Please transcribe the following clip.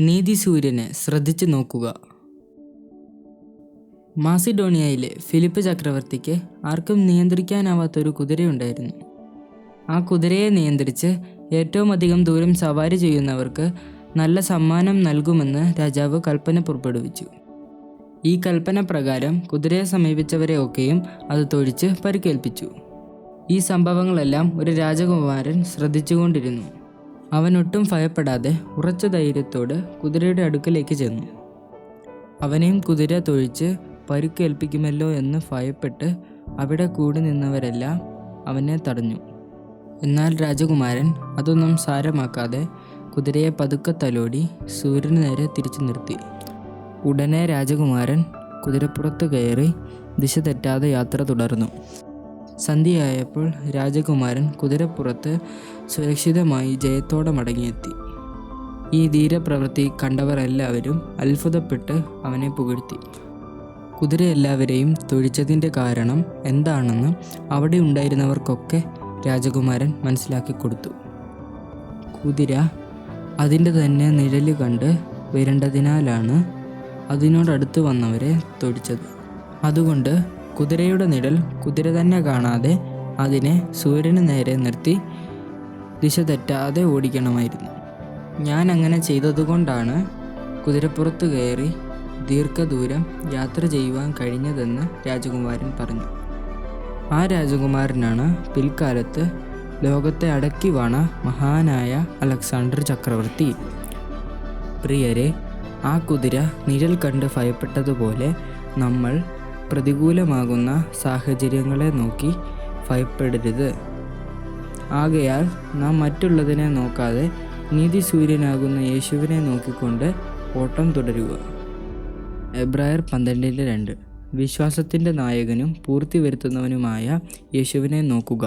നീതിസൂര്യനെ ശ്രദ്ധിച്ചു നോക്കുക. മാസിഡോണിയയിലെ ഫിലിപ്പ് ചക്രവർത്തിക്ക് ആർക്കും നിയന്ത്രിക്കാനാവാത്തൊരു കുതിരയുണ്ടായിരുന്നു. ആ കുതിരയെ നിയന്ത്രിച്ച് ഏറ്റവും അധികം ദൂരം സവാരി ചെയ്യുന്നവർക്ക് നല്ല സമ്മാനം നൽകുമെന്ന് രാജാവ് കൽപ്പന പുറപ്പെടുവിച്ചു. ഈ കൽപ്പന പ്രകാരം കുതിരയെ സമീപിച്ചവരെ ഒക്കെയും അത് തൊഴിച്ച് പരിക്കേൽപ്പിച്ചു. ഈ സംഭവങ്ങളെല്ലാം ഒരു രാജകുമാരൻ ശ്രദ്ധിച്ചുകൊണ്ടിരുന്നു. അവൻ ഒട്ടും ഭയപ്പെടാതെ ഉറച്ച ധൈര്യത്തോടെ കുതിരയുടെ അടുക്കലേക്ക് ചെന്നു. അവനെയും കുതിര തൊഴിച്ച് പരിക്കേൽപ്പിക്കുമല്ലോ എന്ന് ഭയപ്പെട്ട് അവിടെ കൂടി നിന്നവരെല്ലാം അവനെ തടഞ്ഞു. എന്നാൽ രാജകുമാരൻ അതൊന്നും സാരമാക്കാതെ കുതിരയെ പതുക്കെ തലോടി സൂര്യന് നേരെ തിരിച്ചു നിർത്തി. ഉടനെ രാജകുമാരൻ കുതിരപ്പുറത്ത് കയറി ദിശ തെറ്റാതെ യാത്ര തുടർന്നു. സന്ധ്യയായപ്പോൾ രാജകുമാരൻ കുതിരപ്പുറത്ത് സുരക്ഷിതമായി ജയത്തോടെ മടങ്ങിയെത്തി. ഈ ധീരപ്രവൃത്തി കണ്ടവർ എല്ലാവരും അത്ഭുതപ്പെട്ട് അവനെ പുകഴ്ത്തി. കുതിര എല്ലാവരെയും തൊഴിച്ചതിൻ്റെ കാരണം എന്താണെന്ന് അവിടെ ഉണ്ടായിരുന്നവർക്കൊക്കെ രാജകുമാരൻ മനസ്സിലാക്കി കൊടുത്തു. കുതിര അതിൻ്റെ തന്നെ നിഴല് കണ്ട് വരേണ്ടതിനാലാണ് അതിനോടടുത്ത് വന്നവരെ തൊഴിച്ചത്. അതുകൊണ്ട് കുതിരയുടെ നിഴൽ കുതിര തന്നെ കാണാതെ അതിനെ സൂര്യന് നേരെ നിർത്തി ദിശ തെറ്റാതെ ഓടിക്കണമായിരുന്നു. ഞാൻ അങ്ങനെ ചെയ്തതുകൊണ്ടാണ് കുതിരപ്പുറത്ത് കയറി ദീർഘദൂരം യാത്ര ചെയ്യുവാൻ കഴിഞ്ഞതെന്ന് രാജകുമാരൻ പറഞ്ഞു. ആ രാജകുമാരനാണ് പിൽക്കാലത്ത് ലോകത്തെ അടക്കി വാണ മഹാനായ അലക്സാണ്ടർ ചക്രവർത്തി. പ്രിയരെ, ആ കുതിര നിഴൽ കണ്ട് ഭയപ്പെട്ടതുപോലെ നമ്മൾ പ്രതികൂലമാകുന്ന സാഹചര്യങ്ങളെ നോക്കി ഭയപ്പെടരുത്. ആകയാൽ നാം മറ്റുള്ളതിനെ നോക്കാതെ നീതിസൂര്യനാകുന്ന യേശുവിനെ നോക്കിക്കൊണ്ട് ഓട്ടം തുടരുക. എബ്രായർ 12:2. വിശ്വാസത്തിൻ്റെ നായകനും പൂർത്തി വരുത്തുന്നവനുമായ യേശുവിനെ നോക്കുക.